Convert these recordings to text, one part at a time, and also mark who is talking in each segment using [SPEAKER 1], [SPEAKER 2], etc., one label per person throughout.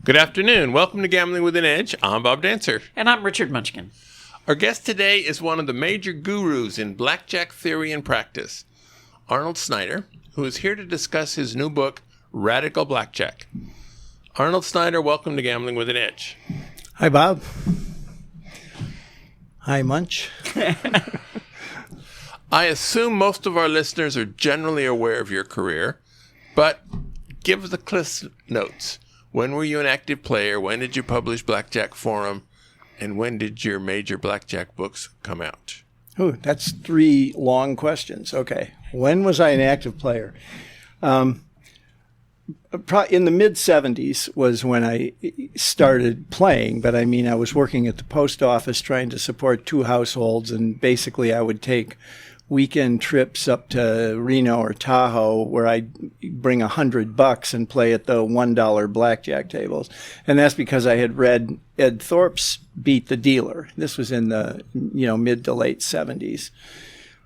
[SPEAKER 1] Good afternoon. Welcome to Gambling with an Edge. I'm Bob Dancer.
[SPEAKER 2] And I'm Richard Munchkin.
[SPEAKER 1] Our guest today is one of the major gurus in blackjack theory and practice, Arnold Snyder, who is here to discuss his new book, Radical Blackjack. Arnold Snyder, welcome to Gambling with an Edge.
[SPEAKER 3] Hi, Bob. Hi, Munch.
[SPEAKER 1] I assume most of our listeners are generally aware of your career, but give the Cliff Notes. When were you an active player? When did you publish Blackjack Forum? And when did your major blackjack books come out?
[SPEAKER 3] Ooh, that's three long questions. Okay. When was I an active player? In the mid-'70s was when I started playing, but I mean, I was working at the post office trying to support two households, and basically I would take weekend trips up to Reno or Tahoe where I'd bring $100 and play at the $1 blackjack tables. And that's because I had read Ed Thorpe's Beat the Dealer. This was in the mid to late 70s.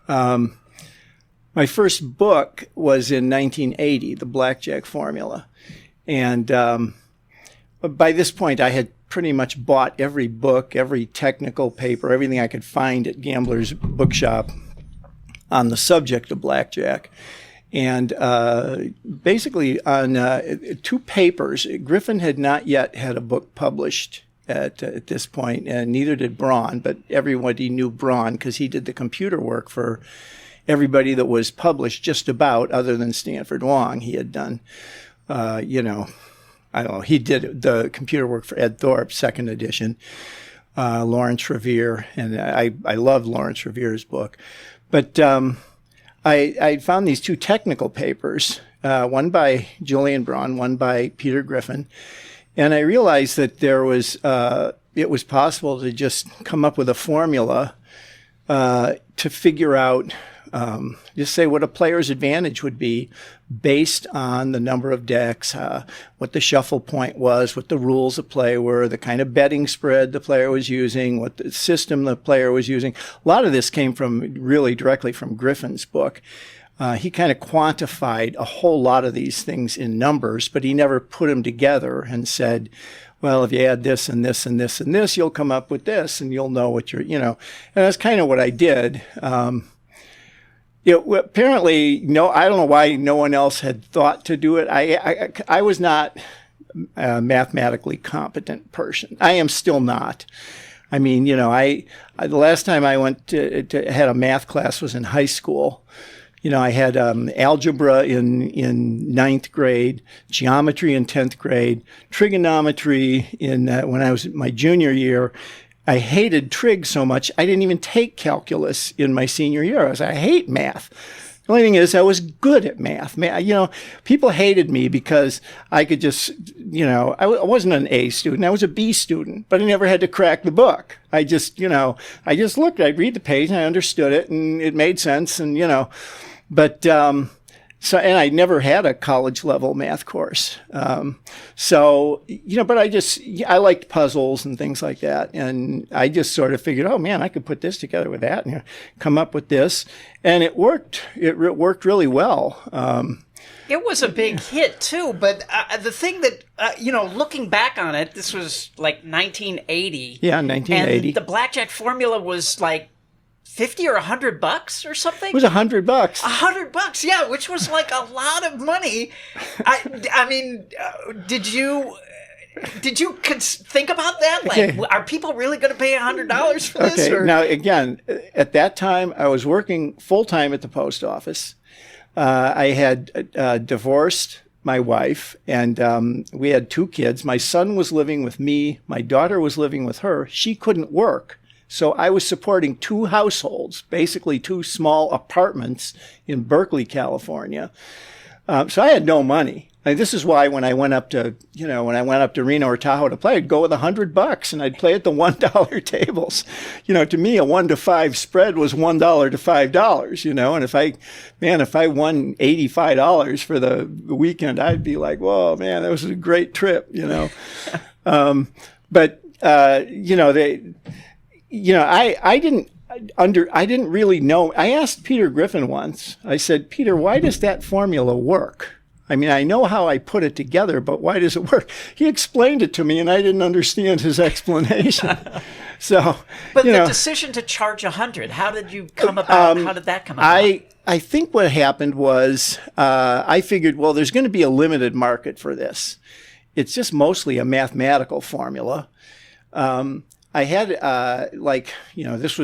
[SPEAKER 3] My first book was in 1980, The Blackjack Formula. And by this point, I had pretty much bought every book, every technical paper, everything I could find at Gambler's Bookshop on the subject of blackjack. And basically on two papers, Griffin had not yet had a book published at this point, and neither did Braun, but everybody knew Braun because he did the computer work for everybody that was published just about, other than Stanford Wong. He had done, I don't know, he did the computer work for Ed Thorpe, second edition, Lawrence Revere, and I loved Lawrence Revere's book. But I found these two technical papers, one by Julian Braun, one by Peter Griffin, and I realized that it was possible to just come up with a formula to figure out, just say what a player's advantage would be based on the number of decks, what the shuffle point was, what the rules of play were, the kind of betting spread the player was using, what the system the player was using. A lot of this came from really directly from Griffin's book. He kind of quantified a whole lot of these things in numbers, but he never put them together and said, well, if you add this and this and this and this, you'll come up with this and you'll know what you're, And that's kind of what I did. Apparently, I don't know why no one else had thought to do it. I was not a mathematically competent person. I am still not. I mean, the last time I went had a math class was in high school. I had algebra in ninth grade, geometry in 10th grade, trigonometry when I was in my junior year. I hated trig so much, I didn't even take calculus in my senior year. I hate math. The only thing is I was good at math. People hated me because I could just, I wasn't an A student. I was a B student, but I never had to crack the book. I just looked, I'd read the page and I understood it and it made sense and, but, and I never had a college level math course. But I liked puzzles and things like that. And I just sort of figured, oh man, I could put this together with that and come up with this. And it worked. It worked really well.
[SPEAKER 2] It was a big hit too. But the thing that, looking back on it, this was like 1980.
[SPEAKER 3] Yeah, 1980.
[SPEAKER 2] And the blackjack formula was like $50 or $100 or something?
[SPEAKER 3] It was $100.
[SPEAKER 2] $100, yeah, which was like a lot of money. I mean, did you think about that? Like, are people really going to pay $100 for this?
[SPEAKER 3] Okay. Now, again, at that time, I was working full time at the post office. I had divorced my wife, and we had two kids. My son was living with me. My daughter was living with her. She couldn't work. So I was supporting two households, basically two small apartments in Berkeley, California. So I had no money. This is why when I went up to, Reno or Tahoe to play, I'd go with $100 and I'd play at the $1 tables. To me, a 1 to 5 spread was $1 to $5, and if I won $85 for the weekend, I'd be like, whoa, man, that was a great trip, I didn't really know. I asked Peter Griffin once, I said, Peter, why does that formula work? I mean, I know how I put it together, but why does it work? He explained it to me, and I didn't understand his explanation. So,
[SPEAKER 2] But the decision to charge 100, how did you come about? How did that come about?
[SPEAKER 3] I think what happened was I figured, well, there's going to be a limited market for this. It's just mostly a mathematical formula. I had this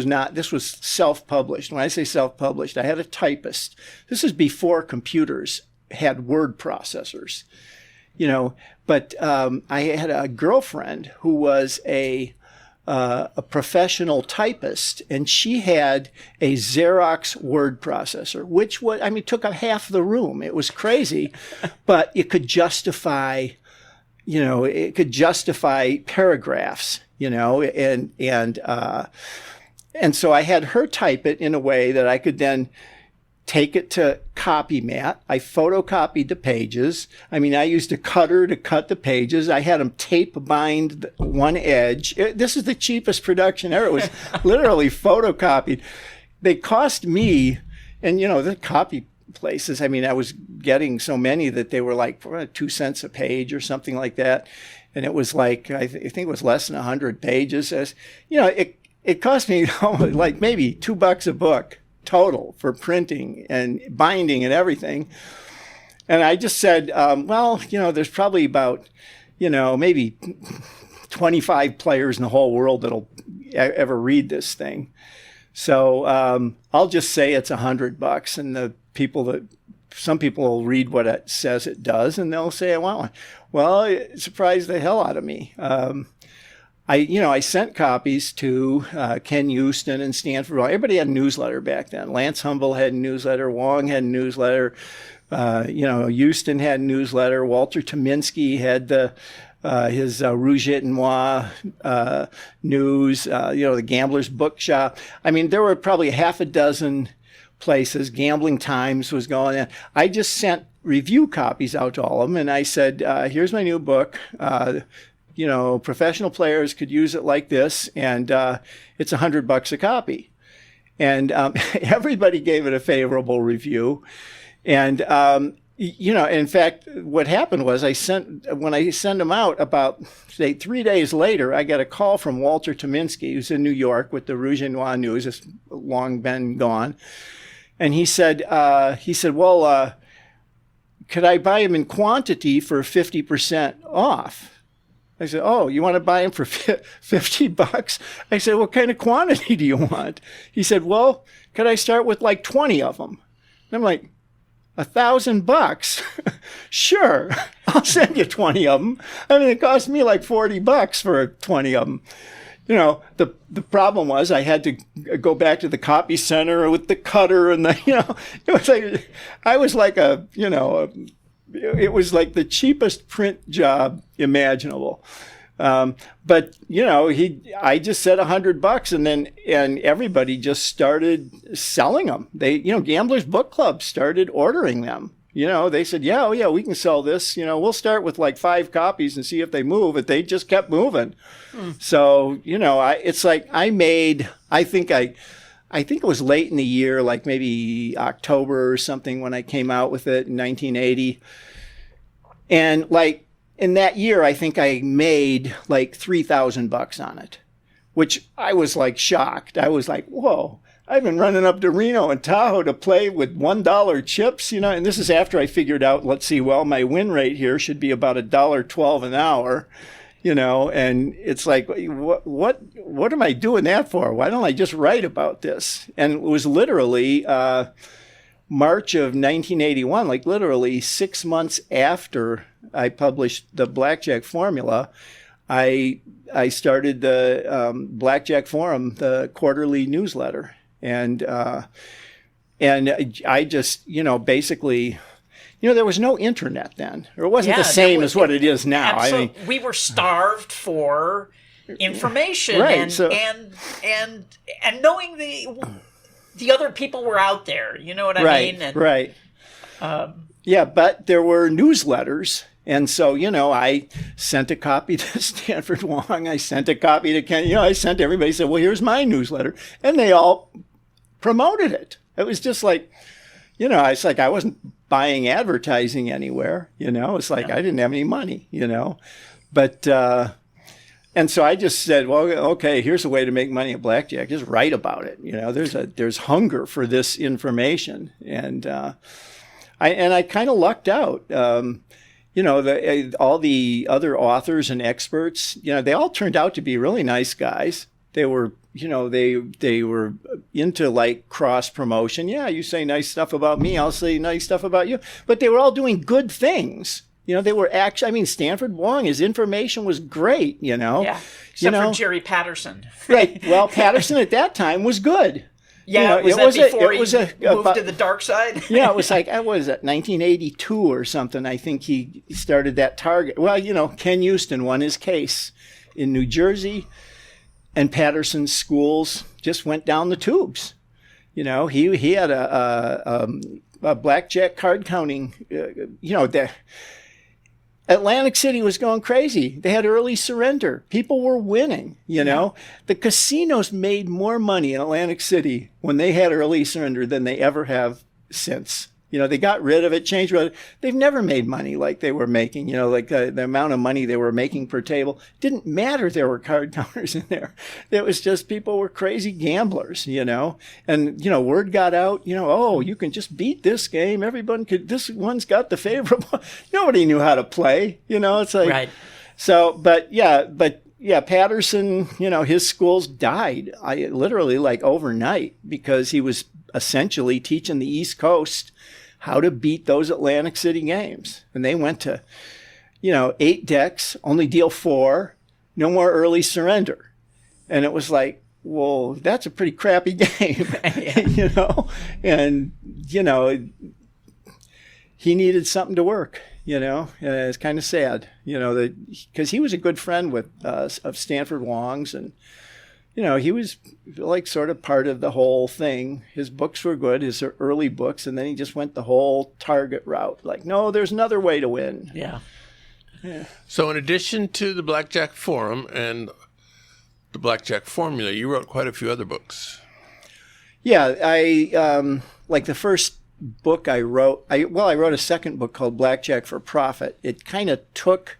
[SPEAKER 3] was self-published. When I say self-published, I had a typist. This is before computers had word processors, but I had a girlfriend who was a professional typist, and she had a Xerox word processor, which took up half the room. It was crazy, but it could justify, paragraphs, and so I had her type it in a way that I could then take it to CopyMat. I photocopied the pages. I used a cutter to cut the pages. I had them tape bind one edge. This is the cheapest production ever. It was literally photocopied. They cost me, and the copy places, I was getting so many that they were like 2 cents a page or something like that. And it was like, I think it was less than 100 pages. It cost me like maybe $2 a book total for printing and binding and everything. And I just said, there's probably about, maybe 25 players in the whole world that'll ever read this thing. So I'll just say it's $100, and some people will read what it says it does, and they'll say, wow, well, it surprised the hell out of me. I sent copies to Ken Houston and Stanford. Everybody had a newsletter back then. Lance Humble had a newsletter. Wong had a newsletter. Houston had a newsletter. Walter Tominski had his Rouge et Noir news. The Gambler's Bookshop. There were probably half a dozen places. Gambling Times was going in. I just sent review copies out to all of them, and I said, here's my new book. Professional players could use it like this, and it's $100 a copy. And everybody gave it a favorable review. And, in fact, what happened was when I sent them out about, say, 3 days later, I got a call from Walter Tominski, who's in New York with the Rouge et Noir News. It's long been gone. And he said, well, could I buy them in quantity for 50% off? I said, oh, you want to buy them for $50? I said, what kind of quantity do you want? He said, well, could I start with like 20 of them? And I'm like, $1,000? Sure, I'll send you 20 of them. It cost me like $40 for 20 of them. The problem was I had to go back to the copy center with the cutter and it was like, I was like it was like the cheapest print job imaginable. But I just said $100, and everybody just started selling them. They, Gamblers Book Club started ordering them. They said, yeah, we can sell this. We'll start with like 5 copies and see if they move. But they just kept moving. So, it's like I think it was late in the year, like maybe October or something when I came out with it in 1980. And like in that year, I think I made like $3,000 on it, which I was like shocked. I was like, whoa, I've been running up to Reno and Tahoe to play with $1 chips, and this is after I figured out, my win rate here should be about $1.12 an hour. And it's like, what am I doing that for? Why don't I just write about this? And it was literally March of 1981, like literally 6 months after I published the Blackjack Formula, I started the Blackjack Forum, the quarterly newsletter. And I just, basically... there was no internet then. Or it wasn't the same as what it is now.
[SPEAKER 2] We were starved for information,
[SPEAKER 3] right,
[SPEAKER 2] and knowing the other people were out there. You know what I mean? And,
[SPEAKER 3] right. But there were newsletters. And so, I sent a copy to Stanford Wong. I sent a copy to Ken. I sent everybody, said, well, here's my newsletter. And they all promoted it. It was just like... you know, it's like I wasn't buying advertising anywhere, you know. It's like I didn't have any money, you know. But and so I just said, well, okay, here's a way to make money at blackjack. Just write about it. You know, there's hunger for this information, and I kind of lucked out. You know, all the other authors and experts, you know, they all turned out to be really nice guys. They were, you know, they were into like cross promotion. Yeah, you say nice stuff about me, I'll say nice stuff about you. But they were all doing good things. You know, they were actually, I mean, Stanford Wong, his information was great, you know.
[SPEAKER 2] Yeah, except for Jerry Patterson.
[SPEAKER 3] Right. Well, Patterson at that time was good.
[SPEAKER 2] Yeah,
[SPEAKER 3] you know,
[SPEAKER 2] was that before he moved to the dark side?
[SPEAKER 3] Yeah, it was like, what was it, 1982 or something. I think he started that Target. Well, you know, Ken Houston won his case in New Jersey, and Patterson's schools just went down the tubes. You know, he had a blackjack card counting, you know, Atlantic City was going crazy. They had early surrender. People were winning, you know. The casinos made more money in Atlantic City when they had early surrender than they ever have since. You know, they got rid of it, changed it. They've never made money like they were making, you know, like the amount of money they were making per table. Didn't matter there were card counters in there. It was just people were crazy gamblers, you know. And, you know, word got out, you know, oh, you can just beat this game. Everyone could, this one's got the favorable. Nobody knew how to play, you know. It's like,
[SPEAKER 2] right.
[SPEAKER 3] So, but yeah, Patterson, you know, his schools died. Literally like overnight because he was essentially teaching the East Coast how to beat those Atlantic City games. And they went to, you know, 8 decks, only deal 4, no more early surrender. And it was like, well, that's a pretty crappy game, you know? And, you know, he needed something to work, you know? And it's kind of sad, you know, because he was a good friend with of Stanford Wong's, and, you know, he was like sort of part of the whole thing. His books were good, his early books, and then he just went the whole Target route. Like, no, there's another way to win.
[SPEAKER 2] Yeah.
[SPEAKER 1] So in addition to the Blackjack Forum and the Blackjack Formula, you wrote quite a few other books.
[SPEAKER 3] Yeah, I like the first book I wrote. I wrote a second book called Blackjack for Profit. It kind of took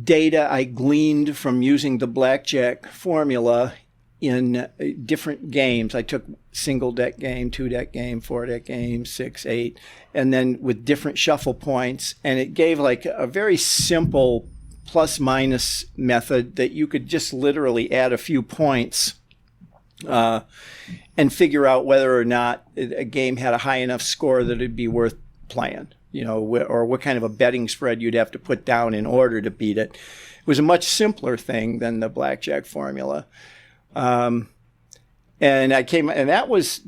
[SPEAKER 3] data I gleaned from using the blackjack formula in different games. I took single deck game, 2-deck game, 4-deck game, 6, 8, and then with different shuffle points. And it gave like a very simple plus minus method that you could just literally add a few points and figure out whether or not a game had a high enough score that it'd be worth playing. You know, or what kind of a betting spread you'd have to put down in order to beat it. It was a much simpler thing than the blackjack formula. And that was,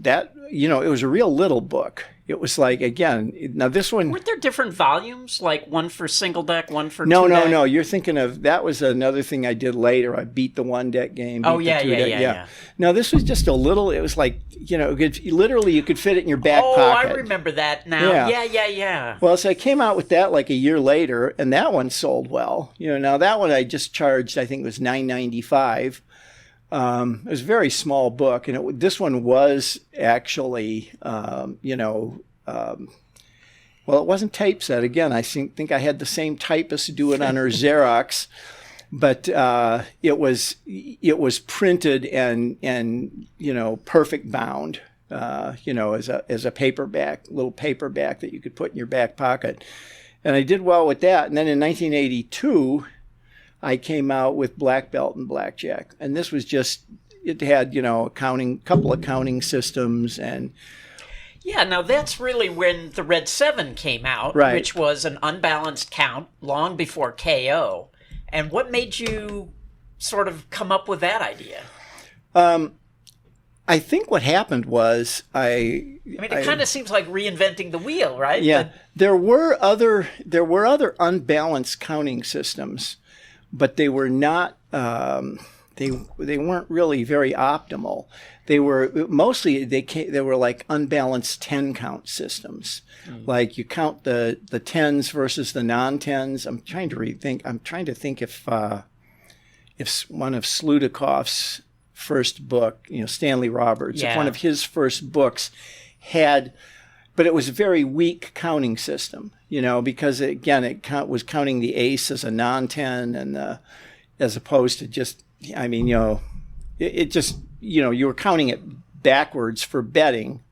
[SPEAKER 3] you know, it was a real little book. It was like, again, now this one...
[SPEAKER 2] Weren't there different volumes? Like one for single deck, one for
[SPEAKER 3] No.
[SPEAKER 2] 2-deck?
[SPEAKER 3] You're thinking of... That was another thing I did later. I beat the 1-deck game. Beat the 2-deck.
[SPEAKER 2] Yeah.
[SPEAKER 3] No, this was just a little... It was like, you know, literally you could fit it in your back pocket.
[SPEAKER 2] Oh, I remember that now. Yeah.
[SPEAKER 3] Well, so I came out with that like a year later, and that one sold well. You know, now that one I just charged, I think it was $9.95. It was a very small book, and this one was actually, you know, well, it wasn't typeset. Again, I think I had the same typist do it on her Xerox, but it was printed and you know, perfect bound, you know, as a paperback, little paperback that you could put in your back pocket, and I did well with that. And then in 1982. I came out with Blackbelt and Blackjack, and this was just, it had, you know, couple accounting systems, and
[SPEAKER 2] yeah. Now that's really when the Red 7 came out,
[SPEAKER 3] right,
[SPEAKER 2] which was an unbalanced count long before KO. And what made you sort of come up with that idea?
[SPEAKER 3] I think what happened was
[SPEAKER 2] I mean, it kind of seems like reinventing the wheel, right?
[SPEAKER 3] Yeah, there were other unbalanced counting systems, but they were not. They weren't really very optimal. They were mostly they were like unbalanced 10-count systems. Like you count the 10s versus the non-10s. I'm trying to think if one of Sludikov's first book, you know, Stanley Roberts, if one of his first books but it was a very weak counting system, because it was counting the ace as a non-10 and as opposed to just, it just, you were counting it backwards for betting,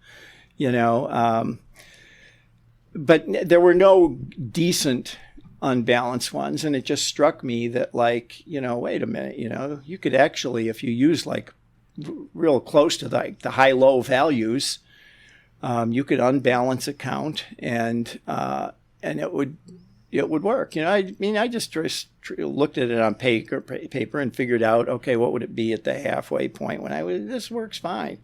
[SPEAKER 3] but there were no decent unbalanced ones. And it just struck me that wait a minute, you could actually, if you use real close to the high-low values, you could unbalance a count and it would work. I just looked at it on paper and figured out, okay, what would it be at the halfway point when this works fine.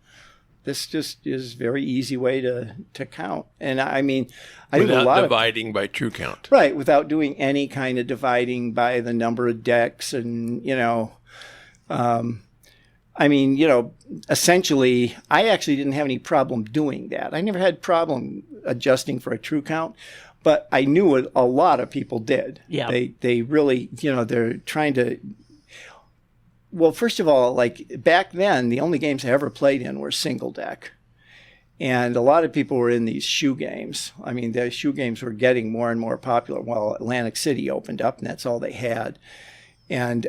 [SPEAKER 3] This just is a very easy way to count. And I think
[SPEAKER 1] without dividing by true count.
[SPEAKER 3] Right, without doing any kind of dividing by the number of decks and, essentially, I actually didn't have any problem doing that. I never had problem adjusting for a true count, but I knew a lot of people did.
[SPEAKER 2] Yeah.
[SPEAKER 3] They really, they're trying to. Well, first of all, back then, the only games I ever played in were single deck. And a lot of people were in these shoe games. The shoe games were getting more and more popular. Well, Atlantic City opened up, and that's all they had. And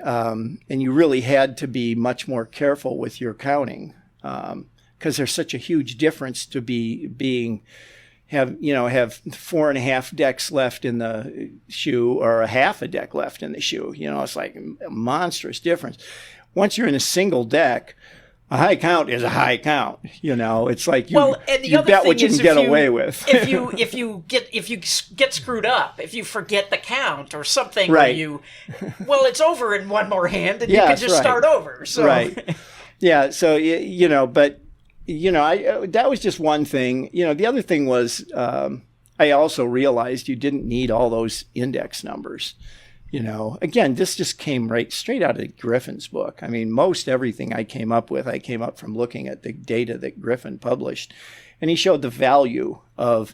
[SPEAKER 3] you really had to be much more careful with your counting because there's such a huge difference to have 4.5 decks left in the shoe or a half a deck left in the shoe. It's like a monstrous difference. Once you're in a single deck, a high count is a high count. It's like you bet what you can get away with.
[SPEAKER 2] if you get screwed up, if you forget the count or something,
[SPEAKER 3] right.
[SPEAKER 2] It's over in one more hand, and you can just start over. So.
[SPEAKER 3] Right. Yeah. So but that was just one thing. The other thing was I also realized you didn't need all those index numbers. Again, this just came right straight out of Griffin's book. Most everything I came up from looking at the data that Griffin published. And he showed the value of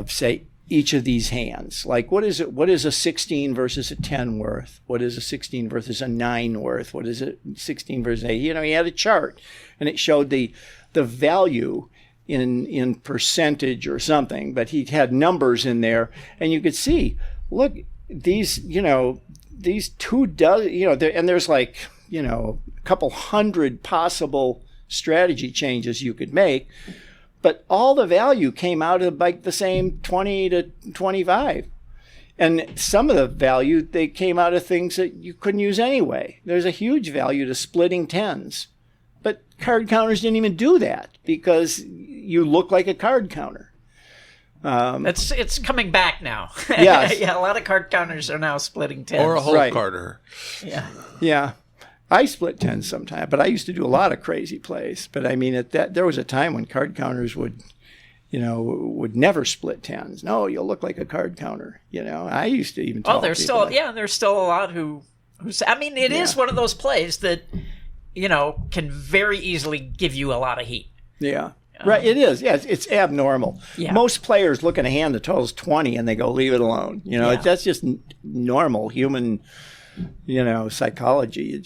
[SPEAKER 3] say, each of these hands. What is a 16 versus a 10 worth? What is a 16 versus a 9 worth? What is a 16 versus 8? He had a chart, and it showed the value in percentage or something, but he had numbers in there, and you could see, look, these two and there's a couple hundred possible strategy changes you could make, but all the value came out of the same 20 to 25. And some of the value, they came out of things that you couldn't use anyway. There's a huge value to splitting tens. But card counters didn't even do that because you look like a card counter.
[SPEAKER 2] It's coming back now.
[SPEAKER 3] Yes.
[SPEAKER 2] Yeah, a lot of card counters are now splitting tens.
[SPEAKER 1] Or a whole carder.
[SPEAKER 2] Yeah.
[SPEAKER 3] Yeah. I split tens sometimes, but I used to do a lot of crazy plays. But there was a time when card counters would never split tens. No, you'll look like a card counter. I used to even tell
[SPEAKER 2] there's
[SPEAKER 3] people
[SPEAKER 2] there's still a lot who it is one of those plays that, can very easily give you a lot of heat.
[SPEAKER 3] Yeah. Right, it is. Yeah, it's abnormal. Yeah. Most players look at a hand that totals 20 and they go, leave it alone. That's just normal human, psychology.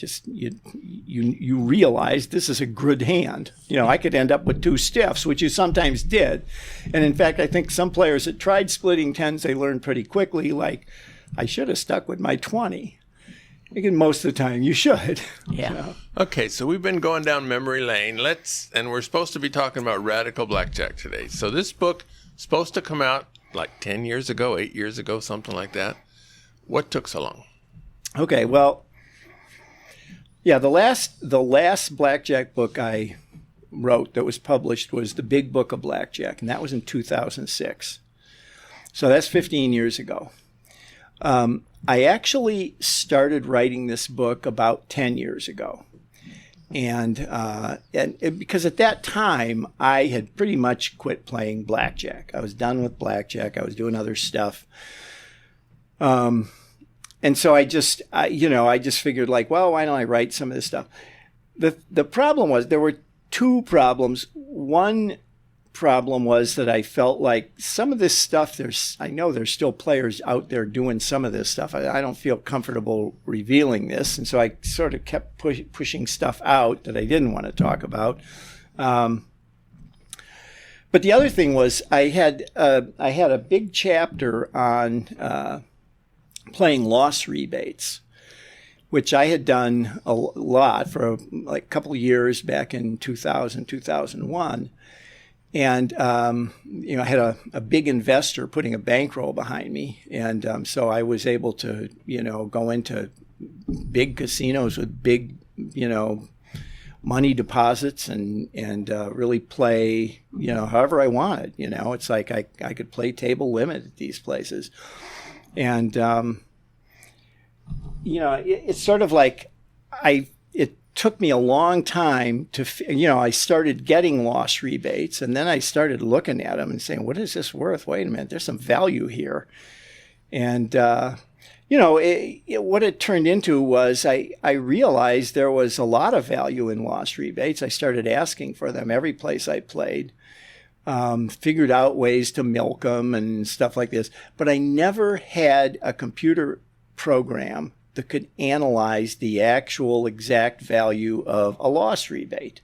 [SPEAKER 3] You realize this is a good hand. I could end up with two stiffs, which you sometimes did. And in fact, I think some players that tried splitting tens, they learned pretty quickly, I should have stuck with my 20. Again, most of the time you should.
[SPEAKER 2] Yeah.
[SPEAKER 1] Okay, so we've been going down memory lane. And we're supposed to be talking about Radical Blackjack today. So this book is supposed to come out 10 years ago, 8 years ago, something like that. What took so long?
[SPEAKER 3] Okay, well, yeah, the last Blackjack book I wrote that was published was The Big Book of Blackjack, and that was in 2006. So that's 15 years ago. I actually started writing this book about 10 years ago. And because at that time, I had pretty much quit playing blackjack. I was done with blackjack. I was doing other stuff. And so I just figured why don't I write some of this stuff? The problem was there were two problems. One problem was that I felt like some of this stuff, I know there's still players out there doing some of this stuff. I don't feel comfortable revealing this. And so I sort of kept pushing stuff out that I didn't want to talk about. But But the other thing was I had a big chapter on playing loss rebates, which I had done a lot for like a couple of years back in 2000, 2001. And, I had a big investor putting a bankroll behind me. And so I was able to, go into big casinos with big, money deposits and really play, however I wanted. It's like I could play table limit at these places. And, it's sort of like it took me a long time to, I started getting loss rebates, and then I started looking at them and saying, what is this worth? Wait a minute, there's some value here. And, what it turned into was I realized there was a lot of value in loss rebates. I started asking for them every place I played, figured out ways to milk them and stuff like this. But I never had a computer program that could analyze the actual exact value of a loss rebate.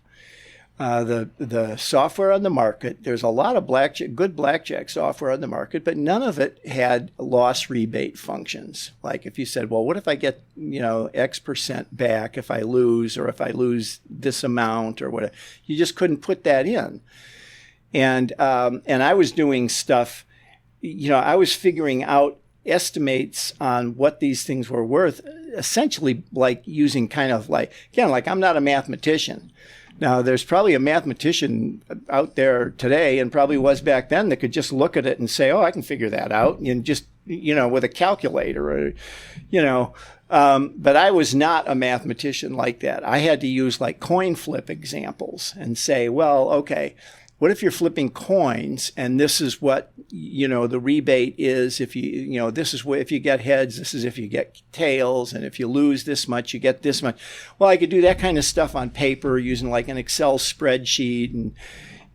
[SPEAKER 3] The software on the market, there's a lot of good blackjack software on the market, but none of it had loss rebate functions. Like if you said, well, what if I get, X% back if I lose, or if I lose this amount or whatever, you just couldn't put that in. And I was doing stuff, I was figuring out estimates on what these things were worth, essentially like using like I'm not a mathematician. Now, there's probably a mathematician out there today, and probably was back then, that could just look at it and say, oh, I can figure that out, and just, with a calculator, but I was not a mathematician like that. I had to use like coin flip examples and say, well, okay, what if you're flipping coins, and this is what, the rebate is if you, this is what, if you get heads, this is if you get tails, and if you lose this much, you get this much. Well, I could do that kind of stuff on paper using like an Excel spreadsheet,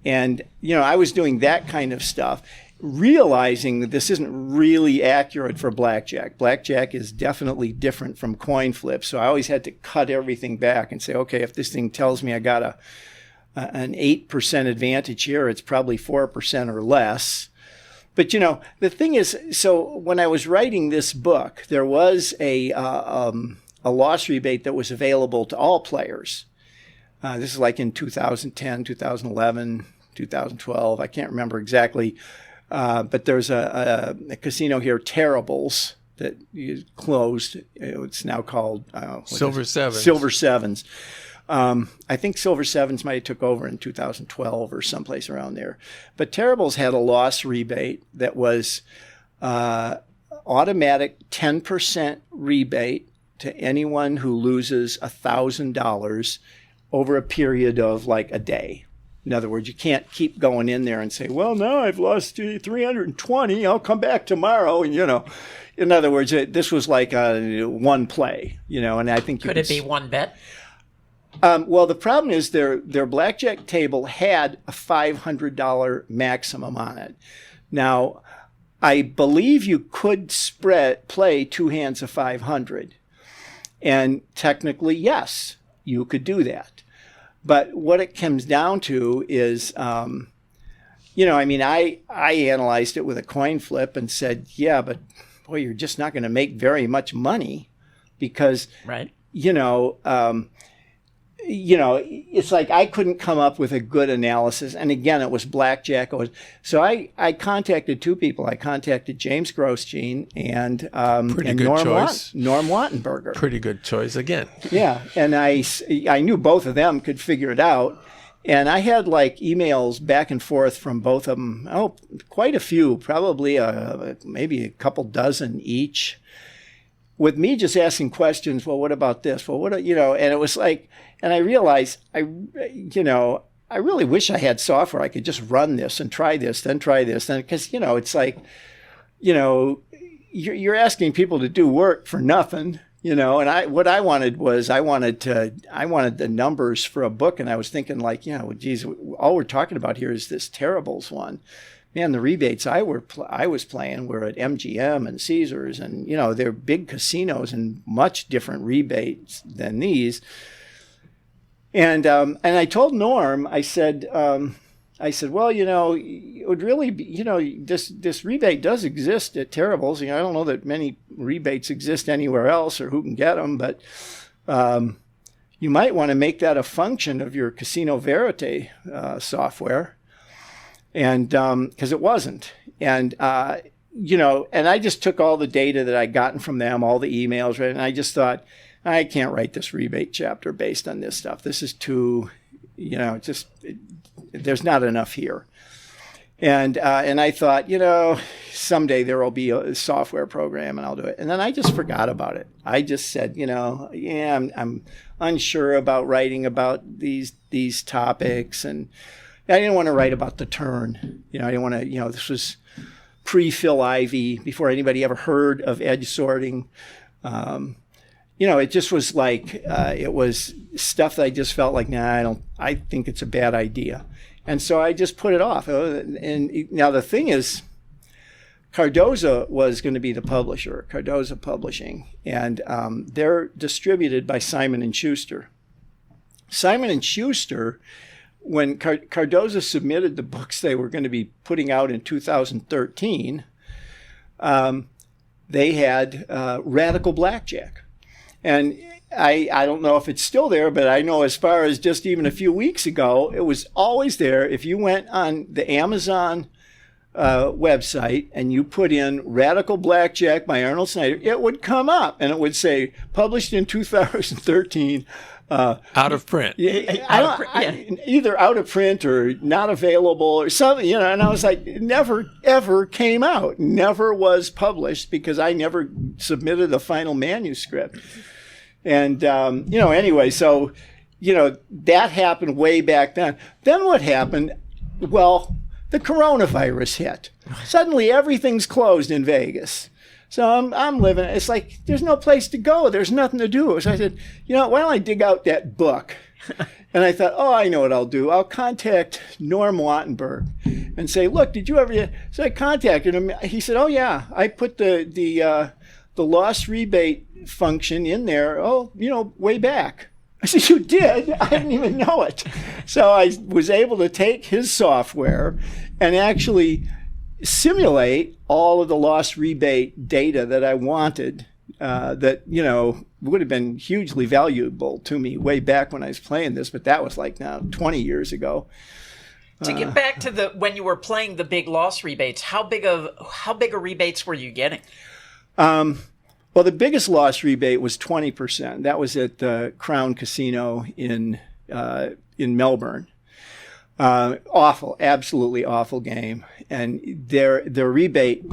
[SPEAKER 3] and I was doing that kind of stuff, realizing that this isn't really accurate for blackjack. Blackjack is definitely different from coin flip, so I always had to cut everything back and say, okay, if this thing tells me I got an 8% advantage here, it's probably 4% or less. But, the thing is, so when I was writing this book, there was a loss rebate that was available to all players. This is like in 2010, 2011, 2012. I can't remember exactly. But there's a casino here, Terribles, that closed. It's now called
[SPEAKER 1] Silver Sevens.
[SPEAKER 3] Silver Sevens. I think Silver Sevens might have took over in 2012 or someplace around there. But Terribles had a loss rebate that was automatic 10% rebate to anyone who loses $1,000 over a period of like a day. In other words, you can't keep going in there and say, well, now I've lost 320. I'll come back tomorrow. And, in other words, this was like one play, and I think
[SPEAKER 2] could it be one bet?
[SPEAKER 3] Well, the problem is their blackjack table had a $500 maximum on it. Now, I believe you could play two hands of 500. And technically, yes, you could do that. But what it comes down to is, I analyzed it with a coin flip and said, yeah, but boy, you're just not going to make very much money because,
[SPEAKER 2] right.
[SPEAKER 3] It's like I couldn't come up with a good analysis. And again, it was blackjack. So I contacted two people. I contacted James Grosjean and Norm Wattenberger.
[SPEAKER 1] Pretty good choice again.
[SPEAKER 3] Yeah. And I knew both of them could figure it out. And I had like emails back and forth from both of them. Oh, quite a few, probably maybe a couple dozen each, with me just asking questions. Well, what about this? Well, and it was like, and I realized I really wish I had software. I could just run this and try this, then try this. Then, because, it's like, you're asking people to do work for nothing, and what I wanted was I wanted the numbers for a book. And I was thinking like, geez, all we're talking about here is this Terribles one. Man, the rebates I was playing were at MGM and Caesars, and they're big casinos and much different rebates than these. And I told Norm, I said, I said, well, it would really be, this rebate does exist at Terrible's. I don't know that many rebates exist anywhere else or who can get them, but you might want to make that a function of your Casino Verite software. And because it wasn't. And, and I just took all the data that I'd gotten from them, all the emails, right? And I just thought, I can't write this rebate chapter based on this stuff. This is too, there's not enough here. And I thought, someday there will be a software program and I'll do it. And then I just forgot about it. I just said, I'm unsure about writing about these topics. And I didn't want to write about the turn. I didn't want to, this was pre-Phil Ivey, before anybody ever heard of edge sorting. It just was like, it was stuff that I just felt like, I think it's a bad idea. And so I just put it off. And now the thing is, Cardozo was going to be the publisher, Cardozo Publishing, and they're distributed by Simon & Schuster. Simon & Schuster, when Cardozo submitted the books they were going to be putting out in 2013, they had Radical Blackjack. And I don't know if it's still there, but I know as far as just even a few weeks ago, it was always there. If you went on the Amazon website and you put in Radical Blackjack by Arnold Snyder, it would come up and it would say published in 2013.
[SPEAKER 1] Out of print.
[SPEAKER 3] Either out of print or not available or something, and I was like, it never, ever came out, never was published because I never submitted a final manuscript. And, anyway, so, that happened way back then. Then what happened? Well, the coronavirus hit. Suddenly everything's closed in Vegas. So I'm living, it's like, there's no place to go. There's nothing to do. So I said, why don't I dig out that book? And I thought, I know what I'll do. I'll contact Norm Wattenberg and say, look, did you ever, so I contacted him. He said, oh yeah, I put the loss rebate function in there, way back. I said, you did? I didn't even know it. So I was able to take his software and actually simulate all of the loss rebate data that I wanted, that, would have been hugely valuable to me way back when I was playing this, but that was like now 20 years ago.
[SPEAKER 2] To get back to when you were playing the big loss rebates, how big of rebates were you getting?
[SPEAKER 3] Well, the biggest loss rebate was 20%. That was at the Crown Casino in Melbourne. Awful, absolutely awful game. And their rebate,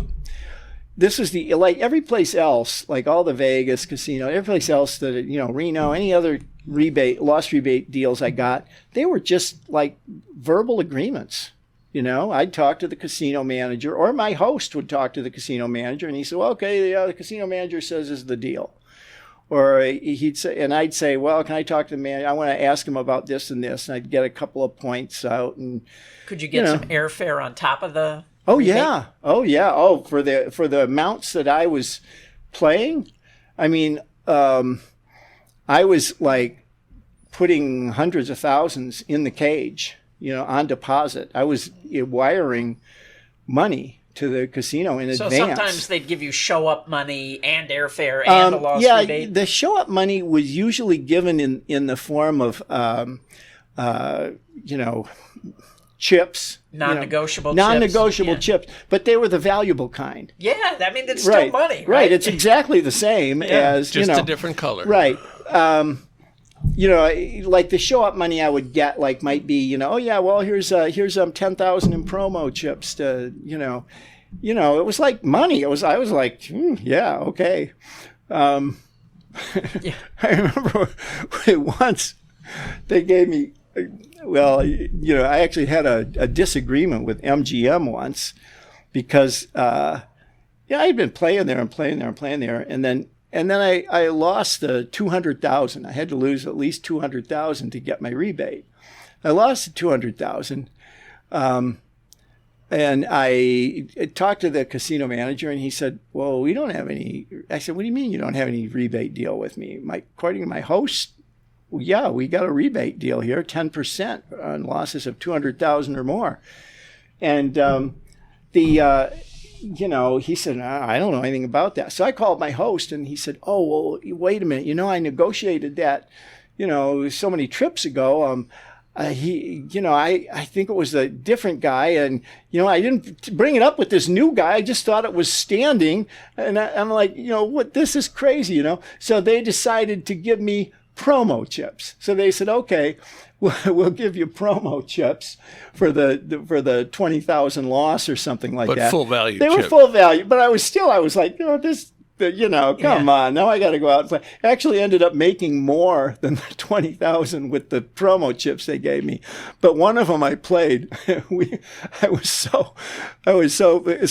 [SPEAKER 3] this is like every place else, like all the Vegas casino, every place else that, Reno, any other loss rebate deals I got, they were just like verbal agreements. I'd talk to the casino manager, or my host would talk to the casino manager, and he said, well, okay, the casino manager says this is the deal. Or he'd say, and I'd say, well, can I talk to the manager? I want to ask him about this and this, and I'd get a couple of points out. And
[SPEAKER 2] could you get some airfare on top of the?
[SPEAKER 3] Oh
[SPEAKER 2] rebate?
[SPEAKER 3] Yeah, oh yeah, oh for the amounts that I was playing, I mean, I was like putting hundreds of thousands in the cage, on deposit. I was wiring money to the casino in advance.
[SPEAKER 2] So sometimes they'd give you show-up money and airfare and a loss rebate?
[SPEAKER 3] The show-up money was usually given in the form of, chips.
[SPEAKER 2] Non-negotiable
[SPEAKER 3] chips. But they were the valuable kind.
[SPEAKER 2] Yeah, I mean, it's still money, right?
[SPEAKER 3] Right, it's exactly the same as,
[SPEAKER 1] just a different color.
[SPEAKER 3] Right. Like the show-up money I would get, like, might be, here's 10,000 in promo chips to, it was like money. I was like, yeah, okay. I remember once they gave me, I actually had a disagreement with MGM once because, I'd been playing there, and then I lost the $200,000. I had to lose at least $200,000 to get my rebate. I lost the $200,000, and I talked to the casino manager, and he said, "Well, we don't have any." I said, "What do you mean you don't have any rebate deal with me? According to my host, well, yeah, we got a rebate deal here, 10% on losses of 200,000 or more. And he said, I don't know anything about that. So I called my host, and he said, oh, well, wait a minute. I negotiated that, so many trips ago. I think it was a different guy, and I didn't bring it up with this new guy. I just thought it was standing, and I'm like, what? This is crazy, So they decided to give me promo chips. So they said, okay, we'll give you promo chips for the 20,000 loss or something like that.
[SPEAKER 1] But full value.
[SPEAKER 3] They were full value, but I was like, this. Come on. Now I got to go out and play. I actually ended up making more than the 20,000 with the promo chips they gave me. But one of them I played. It's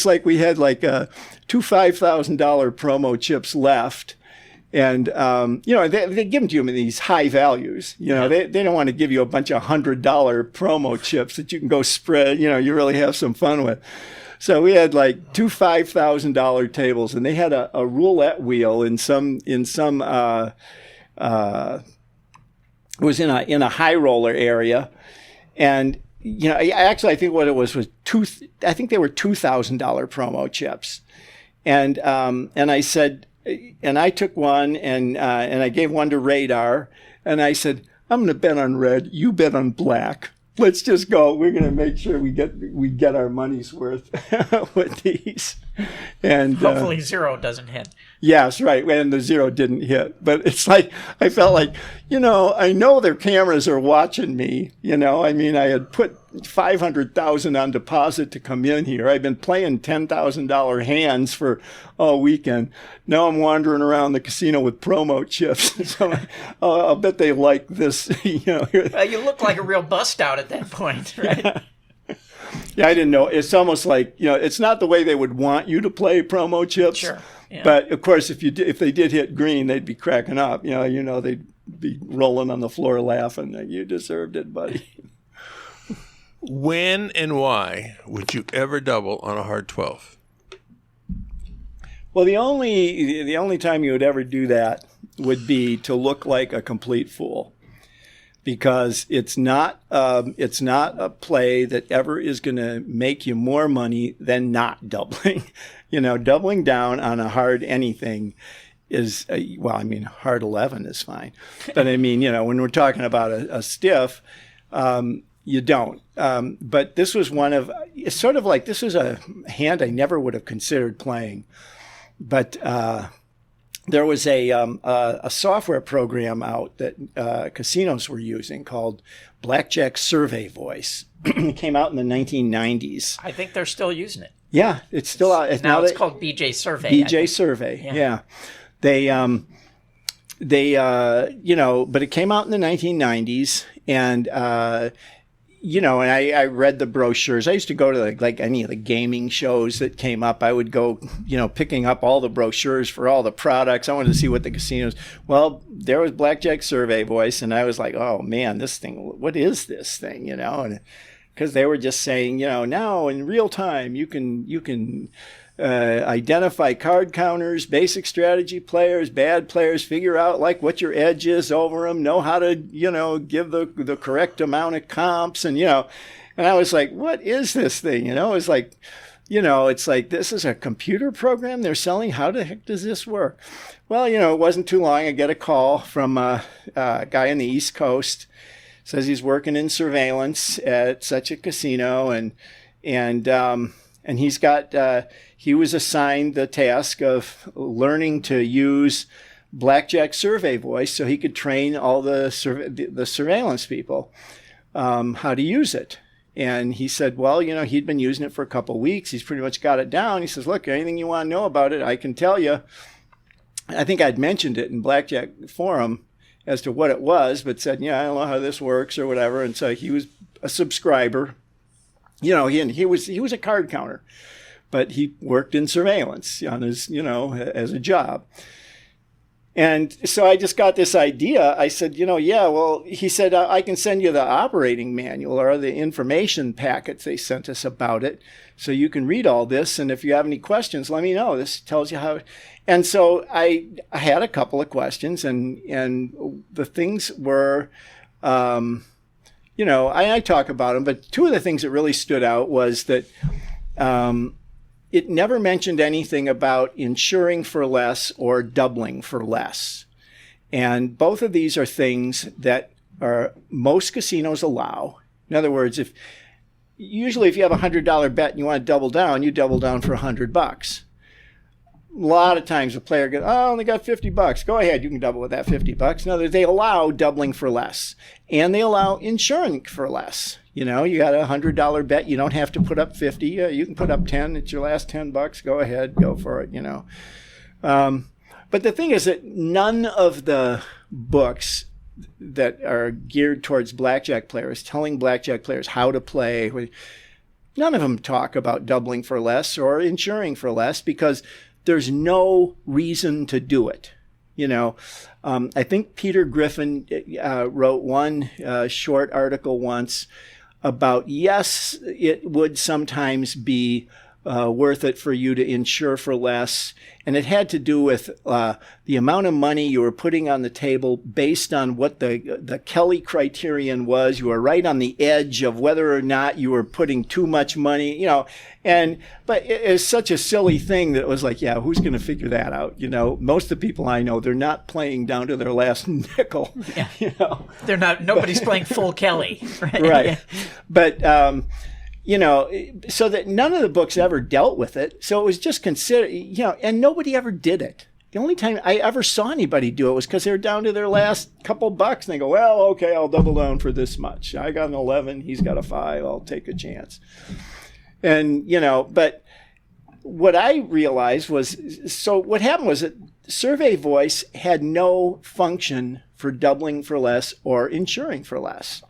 [SPEAKER 3] like we had like two $5,000 promo chips left. And, they give them to you in these high values. They don't want to give you a bunch of $100 promo chips that you can go spread, you really have some fun with. So we had like two $5,000 tables, and they had a roulette wheel it was in a high roller area. And, I think what it was I think they were $2,000 promo chips. And I said, and I took one and I gave one to Radar, and I said, I'm going to bet on red, you bet on black. Let's just go. We're going to make sure we get our money's worth with these. And
[SPEAKER 2] hopefully zero doesn't hit.
[SPEAKER 3] Yes, right. And the zero didn't hit. But it's like, I felt like, I know their cameras are watching me. I had put 500,000 on deposit to come in here. I've been playing $10,000 hands for all weekend. Now I'm wandering around the casino with promo chips. So I'll bet they like this. You
[SPEAKER 2] look like a real bust out at that point, right?
[SPEAKER 3] Yeah, I didn't know. It's almost like, it's not the way they would want you to play promo chips.
[SPEAKER 2] Sure. Yeah.
[SPEAKER 3] But of course, if they did hit green, they'd be cracking up. They'd be rolling on the floor laughing. You deserved it, buddy.
[SPEAKER 1] When and why would you ever double on a hard 12?
[SPEAKER 3] Well, the only time you would ever do that would be to look like a complete fool, because it's not a play that ever is going to make you more money than not doubling. Doubling down on a hard anything is, hard 11 is fine. But when we're talking about a stiff, you don't. But this was it's sort of like, this was a hand I never would have considered playing. But there was a software program out that casinos were using called Blackjack Survey Voice. It came out in the 1990s.
[SPEAKER 2] I think they're still using it.
[SPEAKER 3] Yeah, it's still out.
[SPEAKER 2] It's called BJ Survey.
[SPEAKER 3] BJ Survey, yeah. They but it came out in the 1990s, and and I read the brochures. I used to go to like any of the gaming shows that came up. I would go, picking up all the brochures for all the products. I wanted to see what the casinos. Well, there was Blackjack Survey Voice, and I was like, oh man, this thing. What is this thing? And because they were just saying, now in real time you can identify card counters, basic strategy players, bad players, figure out like what your edge is over them, know how to, give the correct amount of comps. And, and I was like, what is this thing? It's like, it's like, this is a computer program they're selling. How the heck does this work? Well, it wasn't too long. I get a call from a guy on the East Coast. Says he's working in surveillance at such a casino, and he's got, he was assigned the task of learning to use Blackjack Survey Voice so he could train all the surveillance people how to use it. And he said, well, he'd been using it for a couple of weeks. He's pretty much got it down. He says, look, anything you want to know about it, I can tell you. I think I'd mentioned it in Blackjack Forum as to what it was, but said, I don't know how this works or whatever. And so he was a subscriber. He was a card counter, but he worked in surveillance on his, as a job. And so I just got this idea. I said, yeah, well, he said, I can send you the operating manual or the information packets they sent us about it. So you can read all this. And if you have any questions, let me know. This tells you how. And so I had a couple of questions, and the things were, I talk about them, but two of the things that really stood out was that it never mentioned anything about insuring for less or doubling for less. And both of these are things that most casinos allow. In other words, usually if you have a $100 bet and you want to double down, you double down for $100. A lot of times a player goes, I only got $50. Go ahead, you can double with that $50. In other words, they allow doubling for less. And they allow insuring for less. You got a $100 bet. You don't have to put up 50. You can put up 10. It's your last $10. Go ahead, go for it. But the thing is that none of the books that are geared towards blackjack players, telling blackjack players how to play, none of them talk about doubling for less or insuring for less, because there's no reason to do it. I think Peter Griffin wrote one short article once about, yes, it would sometimes be worth it for you to insure for less. And it had to do with the amount of money you were putting on the table based on what the Kelly criterion was. You were right on the edge of whether or not you were putting too much money, but it's such a silly thing that it was like, yeah, who's going to figure that out? Most of the people I know, they're not playing down to their last nickel.
[SPEAKER 2] Yeah. They're not, nobody's playing full Kelly.
[SPEAKER 3] Right.
[SPEAKER 2] Yeah.
[SPEAKER 3] But, so that none of the books ever dealt with it. So it was just considered, and nobody ever did it. The only time I ever saw anybody do it was because they were down to their last couple bucks, and they go, well, okay, I'll double down for this much. I got an 11, he's got a 5, I'll take a chance. And, but what I realized was, so what happened was that Survey Voice had no function for doubling for less or insuring for less.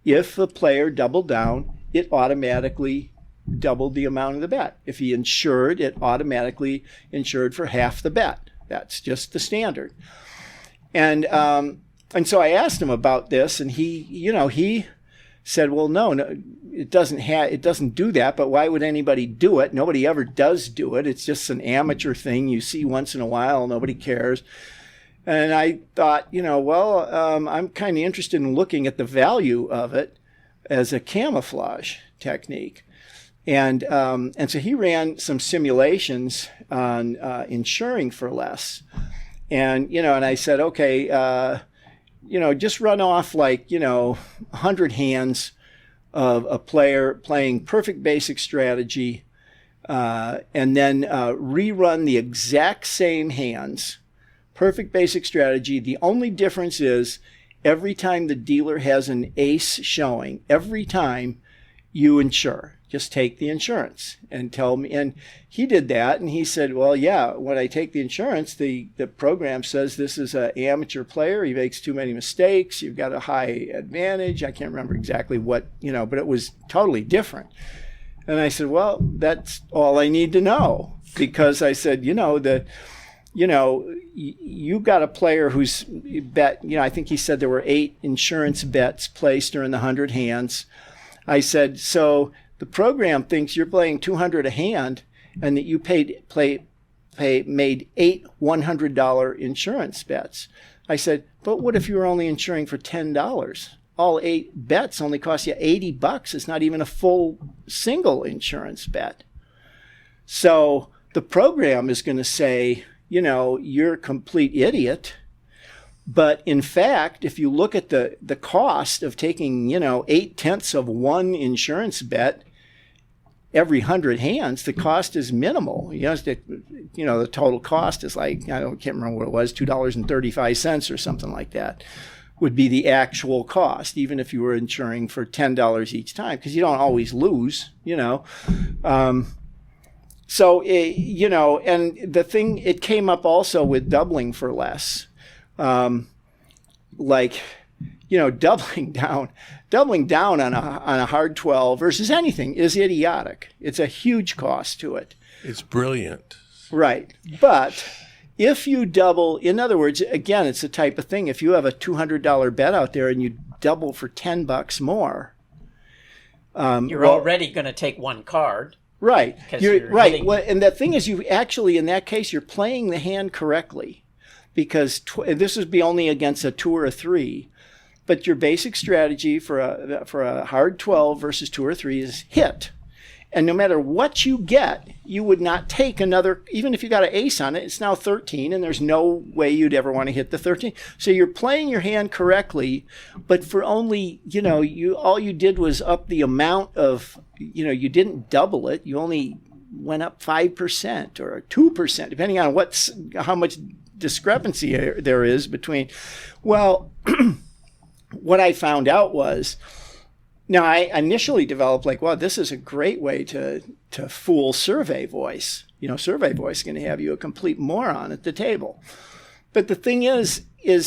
[SPEAKER 3] If the player doubled down, it automatically doubled the amount of the bet. If he insured, it automatically insured for half the bet. That's just the standard. And so I asked him about this, and he said, well, no, it doesn't do that, but why would anybody do it? Nobody ever does do it. It's just an amateur thing you see once in a while, nobody cares. And I thought, I'm kind of interested in looking at the value of it as a camouflage technique. And so he ran some simulations on insuring for less. And, and I said, okay, just run off 100 hands of a player playing perfect basic strategy, and then rerun the exact same hands, perfect basic strategy. The only difference is every time the dealer has an ace showing, every time you insure. Just take the insurance and tell me. And he did that, and he said, well, yeah, when I take the insurance, the program says this is an amateur player. He makes too many mistakes. You've got a high advantage. I can't remember exactly what, but it was totally different. And I said, well, that's all I need to know. Because I said, you got a player who's bet, I think he said there were 8 insurance bets placed during the 100 hands. I said, so the program thinks you're playing $200 a hand and that you made 8 $100 insurance bets. I said, but what if you were only insuring for $10? All 8 bets only cost you $80. It's not even a full single insurance bet. So the program is going to say, you're a complete idiot. But in fact, if you look at the cost of taking, 0.8 of one insurance bet every 100 hands, the cost is minimal. The total cost is can't remember what it was, $2.35 or something like that would be the actual cost, even if you were insuring for $10 each time, because you don't always lose, So, and the thing, it came up also with doubling for less. Doubling down on a hard 12 versus anything is idiotic. It's a huge cost to it.
[SPEAKER 1] It's brilliant.
[SPEAKER 3] Right. But if you double, in other words, again, it's the type of thing, if you have a $200 bet out there and you double for $10 more.
[SPEAKER 2] You're already going to take one card.
[SPEAKER 3] Right.
[SPEAKER 2] You're
[SPEAKER 3] right.
[SPEAKER 2] hitting-
[SPEAKER 3] Well, and the thing is, you actually, in that case, you're playing the hand correctly, because this would be only against a 2 or a 3. But your basic strategy for a hard 12 versus 2 or 3 is hit. And no matter what you get, you would not take another, even if you got an ace on it, it's now 13, and there's no way you'd ever want to hit the 13. So you're playing your hand correctly, but for only, all you did was up the amount of, you didn't double it. You only went up 5% or 2%, depending on how much discrepancy there is between. Well, what I found out was, now, I initially developed wow, this is a great way to fool survey voice. Survey voice is going to have you a complete moron at the table. But the thing is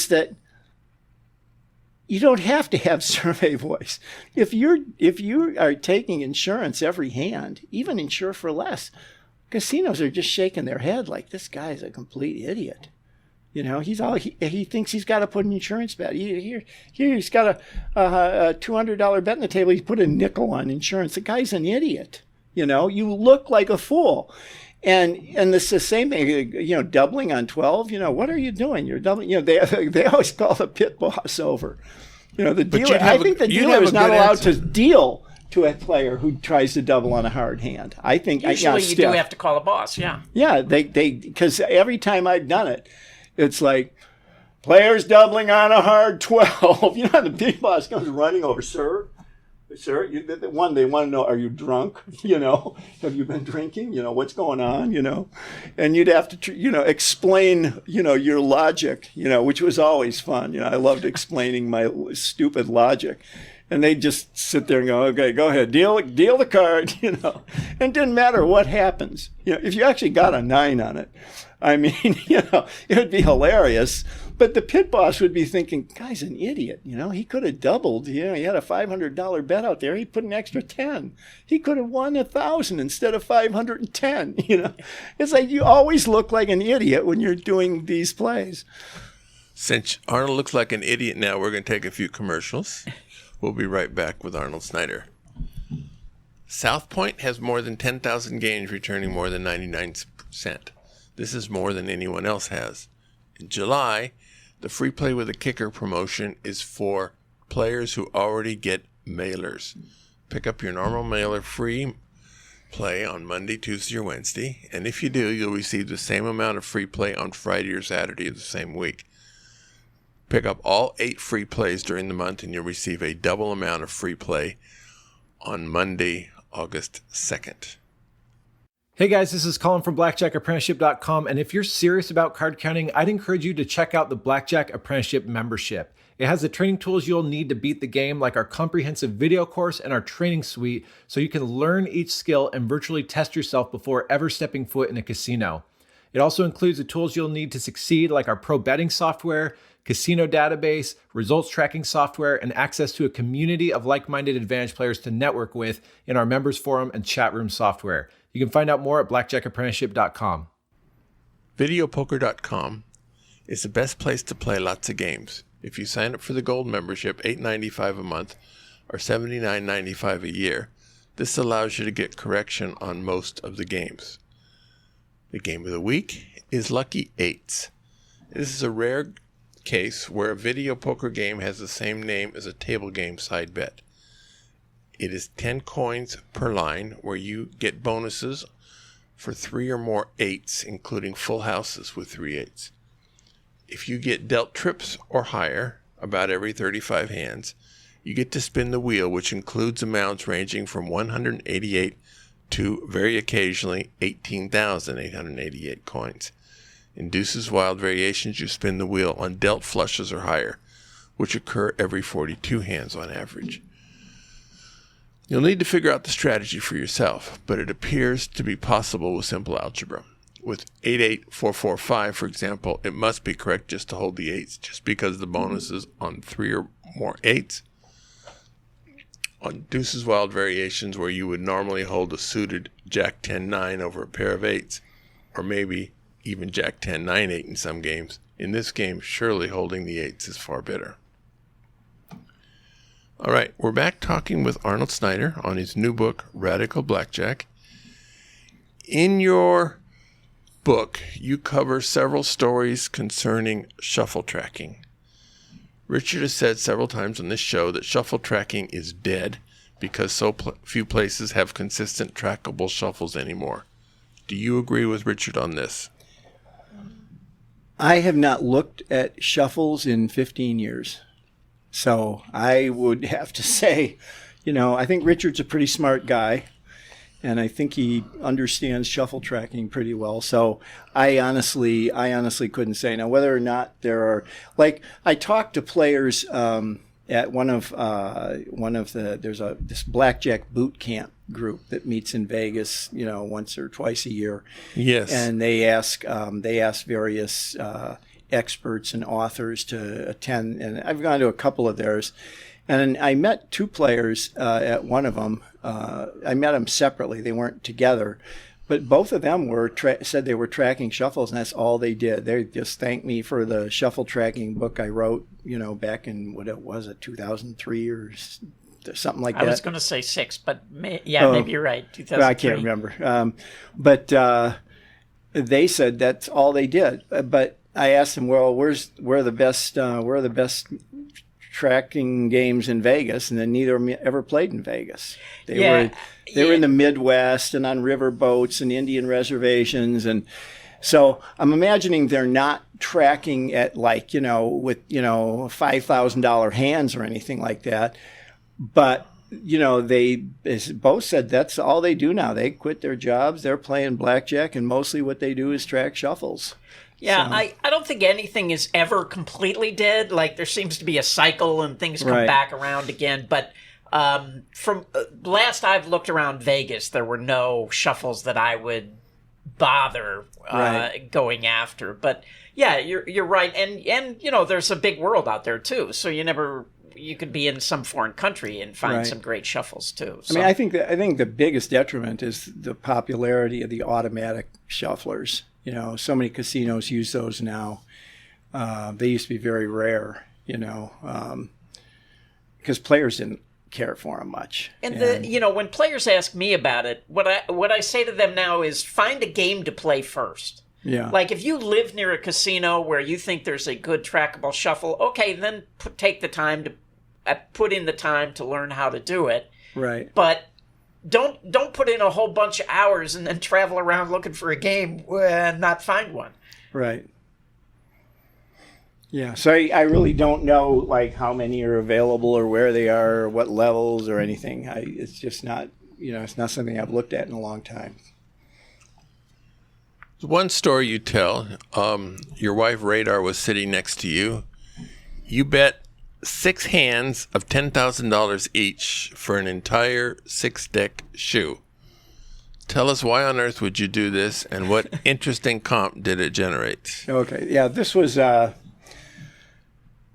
[SPEAKER 3] that you don't have to have survey voice. If you are taking insurance every hand, even insure for less, casinos are just shaking their head like, this guy's a complete idiot. He thinks he's got to put an insurance bet. He's got a $200 bet on the table. He's put a nickel on insurance. The guy's an idiot. You look like a fool. And it's the same thing, doubling on 12. What are you doing? You're doubling. They always call the pit boss over. The dealer. I think the dealer is not allowed to deal to a player who tries to double on a hard hand. I think
[SPEAKER 2] usually you do have to call a boss. Yeah.
[SPEAKER 3] Yeah. Because every time I've done it, it's like, players doubling on a hard 12. The big boss comes running over, sir, they want to know, are you drunk? Have you been drinking? What's going on? And you'd have to, explain, your logic, which was always fun. I loved explaining my stupid logic. And they'd just sit there and go, okay, go ahead, deal the card, And it didn't matter what happens. If you actually got a 9 on it, I mean, it would be hilarious. But the pit boss would be thinking, guy's an idiot. He could have doubled. He had a $500 bet out there. He put an extra 10. He could have won 1,000 instead of 510. It's like you always look like an idiot when you're doing these plays.
[SPEAKER 1] Since Arnold looks like an idiot now, we're going to take a few commercials. We'll be right back with Arnold Snyder. South Point has more than 10,000 games returning more than 99%. This is more than anyone else has. In July, the Free Play with a Kicker promotion is for players who already get mailers. Pick up your normal mailer free play on Monday, Tuesday, or Wednesday, and if you do, you'll receive the same amount of free play on Friday or Saturday of the same week. Pick up all 8 free plays during the month, and you'll receive a double amount of free play on Monday, August 2nd.
[SPEAKER 4] Hey guys, this is Colin from BlackjackApprenticeship.com, and if you're serious about card counting, I'd encourage you to check out the Blackjack Apprenticeship membership. It has the training tools you'll need to beat the game, like our comprehensive video course and our training suite, so you can learn each skill and virtually test yourself before ever stepping foot in a casino. It also includes the tools you'll need to succeed, like our pro betting software, casino database, results tracking software, and access to a community of like-minded Advantage players to network with in our members forum and chat room software. You can find out more at blackjackapprenticeship.com.
[SPEAKER 1] Videopoker.com is the best place to play lots of games. If you sign up for the gold membership, $8.95 a month or $79.95 a year, this allows you to get correction on most of the games. The game of the week is Lucky Eights. This is a rare case where a video poker game has the same name as a table game side bet. It is 10 coins per line, where you get bonuses for 3 or more 8s, including full houses with 3 8s. If you get dealt trips or higher, about every 35 hands, you get to spin the wheel, which includes amounts ranging from 188 to, very occasionally, 18,888 coins. In Deuce's Wild Variations, you spin the wheel on dealt flushes or higher, which occur every 42 hands on average. You'll need to figure out the strategy for yourself, but it appears to be possible with simple algebra. With 88445, for example, it must be correct just to hold the 8s, just because the bonus is on 3 or more 8s. On Deuce's Wild Variations, where you would normally hold a suited Jack 10-9 over a pair of 8s, or maybe even Jack 10, 9, 8 in some games. In this game, surely holding the 8s is far better. All right, we're back talking with Arnold Snyder on his new book, Radical Blackjack. In your book, you cover several stories concerning shuffle tracking. Richard has said several times on this show that shuffle tracking is dead because so few places have consistent trackable shuffles anymore. Do you agree with Richard on this?
[SPEAKER 3] I have not looked at shuffles in 15 years. So I would have to say, I think Richard's a pretty smart guy, and I think he understands shuffle tracking pretty well. So I honestly couldn't say. Now, whether or not there are, like, I talked to players at there's this blackjack boot camp group that meets in Vegas, once or twice a year.
[SPEAKER 1] Yes.
[SPEAKER 3] And they ask various experts and authors to attend, and I've gone to a couple of theirs, and I met two players at one of them. I met them separately; they weren't together, but both of them said they were tracking shuffles, and that's all they did. They just thanked me for the shuffle tracking book I wrote, back in 2003 or something like that.
[SPEAKER 2] I was going to say 6, but maybe you're right. 2003.
[SPEAKER 3] I can't remember, but they said that's all they did, but I asked him, well, where are the best tracking games in Vegas? And then neither of them ever played in Vegas. They were in the Midwest and on river boats and Indian reservations. And so I'm imagining they're not tracking at with $5,000 hands or anything like that. But they both said that's all they do now. They quit their jobs. They're playing blackjack, and mostly what they do is track shuffles.
[SPEAKER 2] Yeah, so. I don't think anything is ever completely dead. Like, there seems to be a cycle and things come back around again. But from last I've looked around Vegas, there were no shuffles that I would bother going after. But yeah, you're right. And there's a big world out there too. So you could be in some foreign country and find some great shuffles too. So.
[SPEAKER 3] I think the biggest detriment is the popularity of the automatic shufflers. So many casinos use those now. They used to be very rare, because players didn't care for them much.
[SPEAKER 2] And when players ask me about it, what I say to them now is find a game to play first.
[SPEAKER 3] Yeah.
[SPEAKER 2] Like, if you live near a casino where you think there's a good trackable shuffle, okay, then take the time to put in the time to learn how to do it.
[SPEAKER 3] Right.
[SPEAKER 2] But don't put in a whole bunch of hours and then travel around looking for a game and not find one.
[SPEAKER 3] Right. Yeah. So I really don't know how many are available or where they are or what levels or anything. It's just not it's not something I've looked at in a long time.
[SPEAKER 1] One story you tell, your wife Radar was sitting next to you. You bet 6 hands of $10,000 each for an entire 6-deck shoe. Tell us, why on earth would you do this, and what interesting comp did it generate?
[SPEAKER 3] Okay, yeah, this was at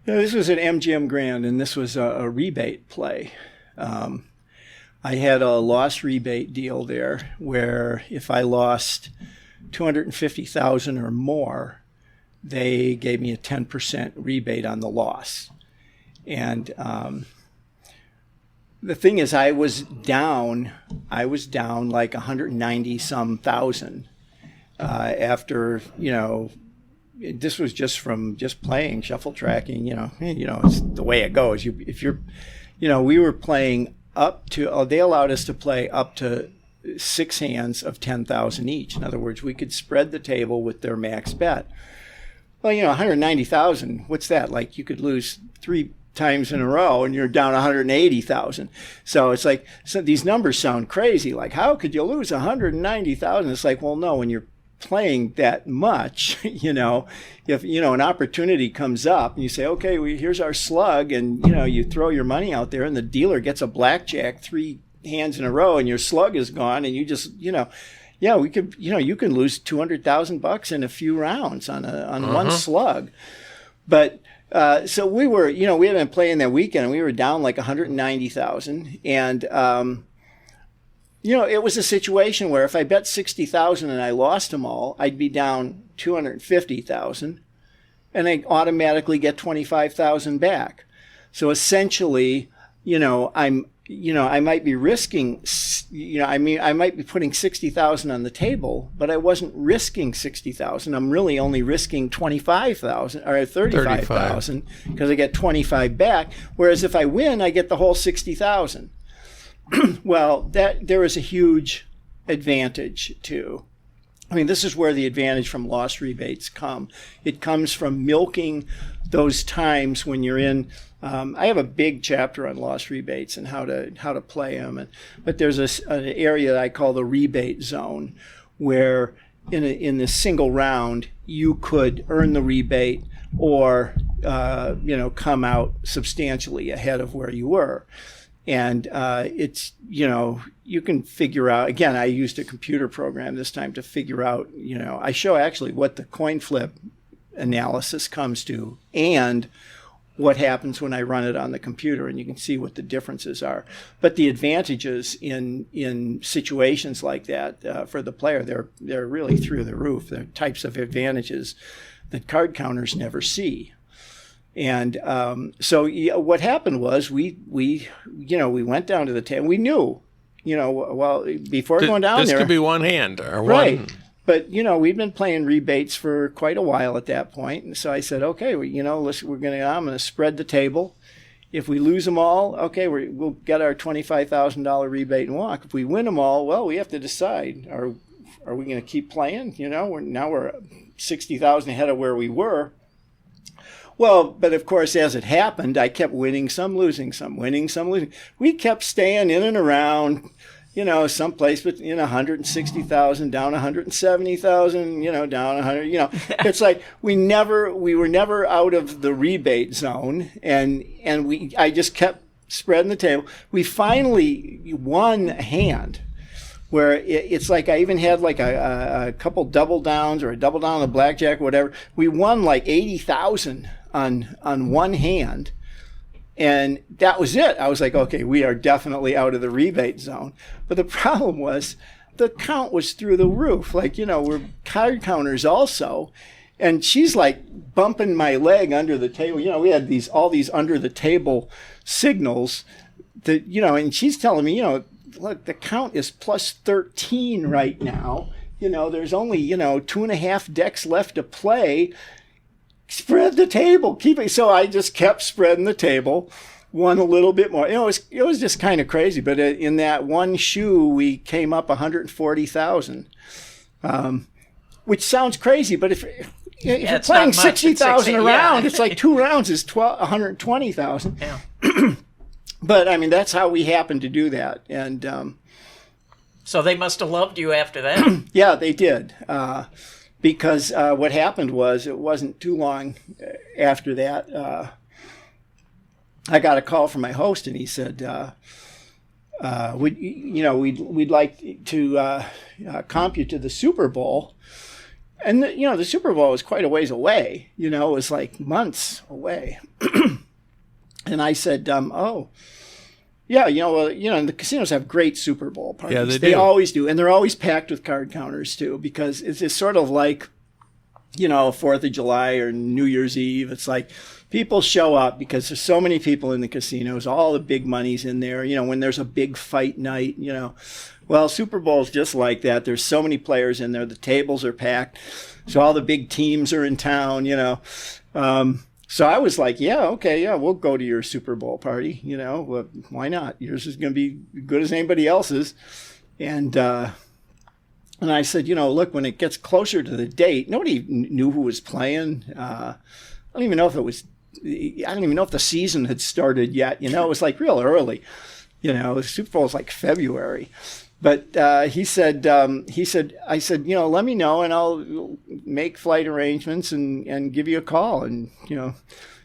[SPEAKER 3] MGM Grand, and this was a rebate play. I had a loss rebate deal there, where if I lost $250,000 or more, they gave me a 10% rebate on the loss. And the thing is, I was down like 190 some thousand after, this was just from playing shuffle tracking, it's the way it goes. We were playing up to, they allowed us to play up to 6 hands of 10,000 each. In other words, we could spread the table with their max bet. Well, 190,000, what's that? Like, you could lose 3 times in a row and you're down 180,000. So it's like, these numbers sound crazy. Like, how could you lose 190,000? It's like, well, no, when you're playing that much, if an opportunity comes up and you say, okay, here's our slug, and you throw your money out there and the dealer gets a blackjack 3 hands in a row and your slug is gone, and you just we could you can lose $200,000 in a few rounds on one slug. But so we were, we had been playing that weekend and we were down like 190,000, and it was a situation where if I bet 60,000 and I lost them all, I'd be down 250,000, and I automatically get 25,000 back. So essentially, I might be risking, I might be putting 60,000 on the table, but I wasn't risking 60,000. I'm really only risking 25,000 or 35,000 because I get 25 back. Whereas if I win, I get the whole 60,000. Well, there is a huge advantage too. I mean, this is where the advantage from loss rebates come. It comes from milking those times when you're in. I have a big chapter on loss rebates and how to play them, but there's an area that I call the rebate zone, where in the single round you could earn the rebate or come out substantially ahead of where you were. And it's, you can figure out, again, I used a computer program this time to figure out, I show actually what the coin flip analysis comes to and what happens when I run it on the computer, and you can see what the differences are. But the advantages in situations like that for the player, they're really through the roof. They're types of advantages that card counters never see. And so what happened was we went down to the table. We knew, before going down
[SPEAKER 1] this
[SPEAKER 3] there.
[SPEAKER 1] This could be one hand or
[SPEAKER 3] right.
[SPEAKER 1] one.
[SPEAKER 3] But, we'd been playing rebates for quite a while at that point. And so I said, okay, I'm going to spread the table. If we lose them all, okay, we'll get our $25,000 rebate and walk. If we win them all, well, we have to decide. Are we going to keep playing? We're 60,000 ahead of where we were. Well, but of course, as it happened, I kept winning some, losing some, winning some, losing. We kept staying in and around, someplace between 160,000, down 170,000, down 100. It's like we were never out of the rebate zone, and I just kept spreading the table. We finally won a hand where it's like I even had like a couple double downs or a double down on the blackjack, whatever. We won like 80,000 on one hand. And that was it. I was like, okay, we are definitely out of the rebate zone. But the problem was the count was through the roof. Like, we're card counters also. And she's like bumping my leg under the table. We had all these under the table signals that, and she's telling me, look, the count is plus 13 right now. There's only, 2.5 decks left to play. Spread the table, keep it. So I just kept spreading the table, won a little bit more. It was just kind of crazy. But in that one shoe, we came up 140,000, which sounds crazy. But if you're playing 60,000 a round, it's like 2 rounds is 120,000.
[SPEAKER 2] Yeah.
[SPEAKER 3] But I mean, that's how we happened to do that. And
[SPEAKER 2] so they must have loved you after that.
[SPEAKER 3] yeah, they did. Because what happened was, it wasn't too long after that, I got a call from my host, and he said, we'd like to comp you to the Super Bowl. And the Super Bowl was quite a ways away. It was like months away. And I said, oh. Yeah, and the casinos have great Super Bowl parties.
[SPEAKER 1] Yeah, they do.
[SPEAKER 3] They always do. And they're always packed with card counters, too, because it's sort of like, 4th of July or New Year's Eve. It's like people show up because there's so many people in the casinos. All the big money's in there. When there's a big fight night, Well, Super Bowl's just like that. There's so many players in there. The tables are packed. So all the big teams are in town, So I was like, yeah, okay, yeah, we'll go to your Super Bowl party. Well, why not? Yours is going to be good as anybody else's. And I said, look, when it gets closer to the date, nobody knew who was playing. I don't even know if the season had started yet. It was like real early. The Super Bowl is like February. But I said, let me know and I'll make flight arrangements and give you a call. And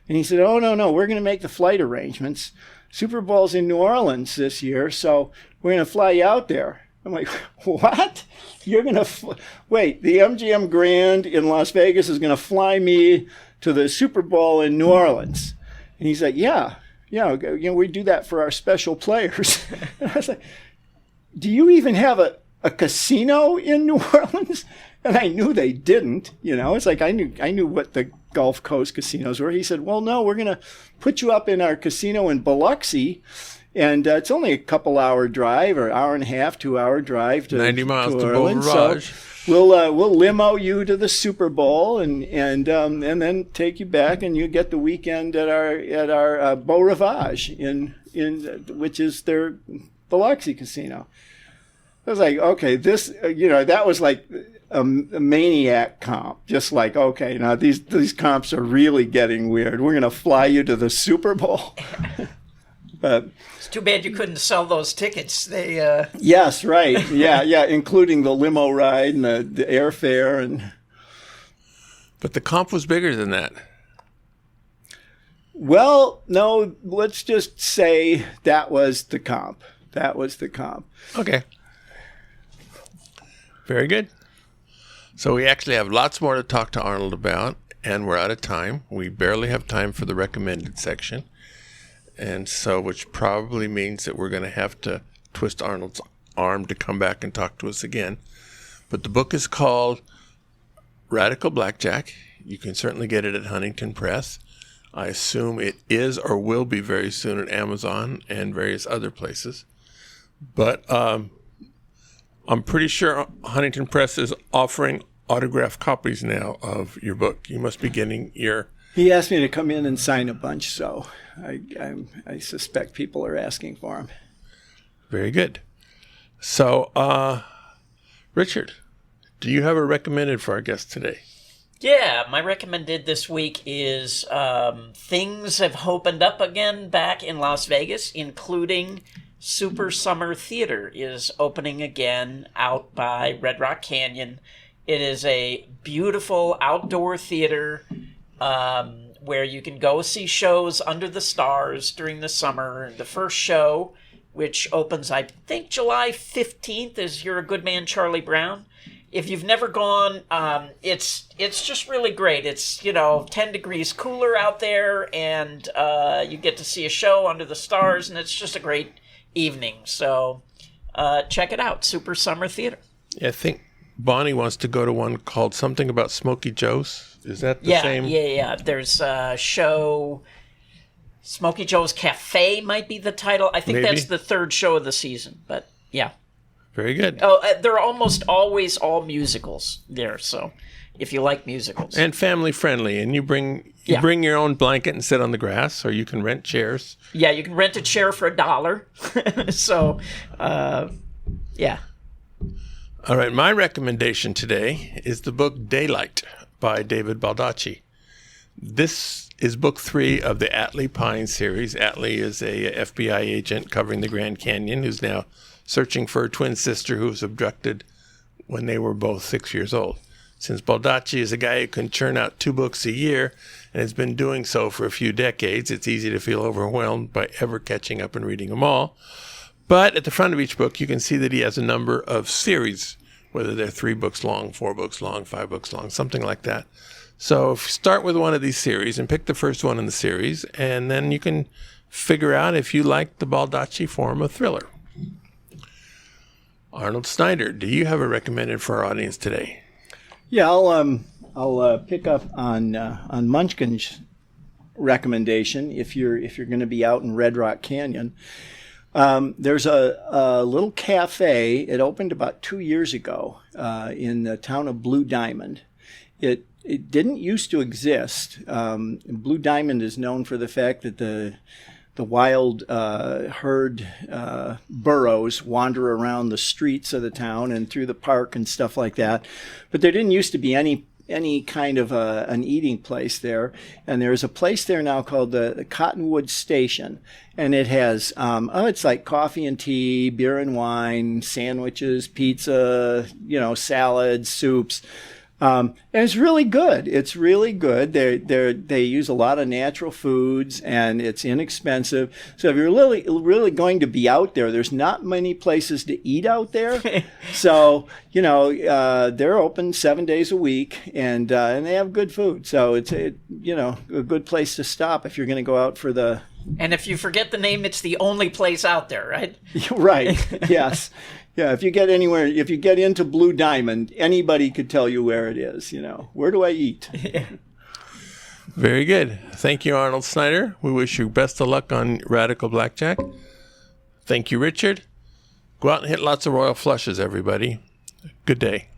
[SPEAKER 3] he said, oh, no, we're going to make the flight arrangements. Super Bowl's in New Orleans this year, so we're going to fly you out there. I'm like, what? You're going to wait, the MGM Grand in Las Vegas is going to fly me to the Super Bowl in New Orleans. And he's like, yeah, we do that for our special players. And I was like, do you even have a casino in New Orleans? And I knew they didn't. It's like I knew what the Gulf Coast casinos were. He said, well, no, we're going to put you up in our casino in Biloxi. And it's only a couple-hour drive, or hour and a half, 2-hour drive to
[SPEAKER 1] 90 miles to
[SPEAKER 3] Orleans.
[SPEAKER 1] Beau-Rivage.
[SPEAKER 3] So we'll limo you to the Super Bowl and then take you back, and you get the weekend at our Beau Rivage in which is their Biloxi casino. I was like, okay, this that was like a maniac comp. Just like, okay, now these comps are really getting weird. We're gonna fly you to the Super Bowl. But
[SPEAKER 2] it's too bad you couldn't sell those tickets. They
[SPEAKER 3] Yes, right. Yeah, including the limo ride and the airfare
[SPEAKER 1] But the comp was bigger than that.
[SPEAKER 3] Well, no, let's just say that was the comp.
[SPEAKER 1] Okay. Very good. So we actually have lots more to talk to Arnold about, and we're out of time. We barely have time for the recommended section. And so, which probably means that we're going to have to twist Arnold's arm to come back and talk to us again. But the book is called Radical Blackjack. You can certainly get it at Huntington Press. I assume it is or will be very soon at Amazon and various other places. But I'm pretty sure Huntington Press is offering autographed copies now of your book. You must be getting your...
[SPEAKER 3] He asked me to come in and sign a bunch, so I suspect people are asking for them.
[SPEAKER 1] Very good. So, Richard, do you have a recommended for our guest today?
[SPEAKER 2] Yeah, my recommended this week is things have opened up again back in Las Vegas, including Super Summer Theater is opening again out by Red Rock Canyon. It is a beautiful outdoor theater where you can go see shows under the stars during the summer. The first show, which opens, I think, July 15th, is You're a Good Man, Charlie Brown. If you've never gone, it's just really great. It's, 10 degrees cooler out there, and you get to see a show under the stars, and it's just a great evening. So check it out, Super Summer Theater.
[SPEAKER 1] Yeah, I think Bonnie wants to go to one called something about Smokey Joe's. Is that the same?
[SPEAKER 2] Yeah. There's a show, Smokey Joe's Cafe might be the title. I think that's the third show of the season, but yeah.
[SPEAKER 1] Very good.
[SPEAKER 2] Oh, they're almost always all musicals there, so if you like musicals.
[SPEAKER 1] And family friendly, and you bring your own blanket and sit on the grass, or you can rent chairs.
[SPEAKER 2] Yeah, you can rent a chair for $1. So, yeah.
[SPEAKER 1] All right, my recommendation today is the book Daylight by David Baldacci. This is book 3 of the Atlee Pine series. Atlee is a FBI agent covering the Grand Canyon who's now searching for a twin sister who was abducted when they were both 6 years old. Since Baldacci is a guy who can churn out 2 books a year and has been doing so for a few decades, it's easy to feel overwhelmed by ever catching up and reading them all. But at the front of each book, you can see that he has a number of series, whether they're 3 books long, 4 books long, 5 books long, something like that. So start with one of these series and pick the first one in the series, and then you can figure out if you like the Baldacci form of thriller. Arnold Snyder, do you have a recommended for our audience today?
[SPEAKER 3] Yeah, I'll pick up on Munchkin's recommendation if you're going to be out in Red Rock Canyon. There's a little cafe. It opened about 2 years ago in the town of Blue Diamond. It didn't used to exist. Blue Diamond is known for the fact that the wild herd burros wander around the streets of the town and through the park and stuff like that. But there didn't used to be any kind of an eating place there. And there's a place there now called the Cottonwood Station. And it has, it's like coffee and tea, beer and wine, sandwiches, pizza, salads, soups. And it's really good. It's really good. They use a lot of natural foods, and it's inexpensive. So if you're really going to be out there, there's not many places to eat out there. So they're open 7 days a week, and they have good food. So it's a good place to stop if you're going to go out for the
[SPEAKER 2] And if you forget the name, it's the only place out there, right?
[SPEAKER 3] Right. Yes. Yeah. If you get anywhere, if you get into Blue Diamond, anybody could tell you where it is. Where do I eat?
[SPEAKER 1] Very good. Thank you, Arnold Snyder. We wish you best of luck on Radical Blackjack. Thank you, Richard. Go out and hit lots of royal flushes, everybody. Good day.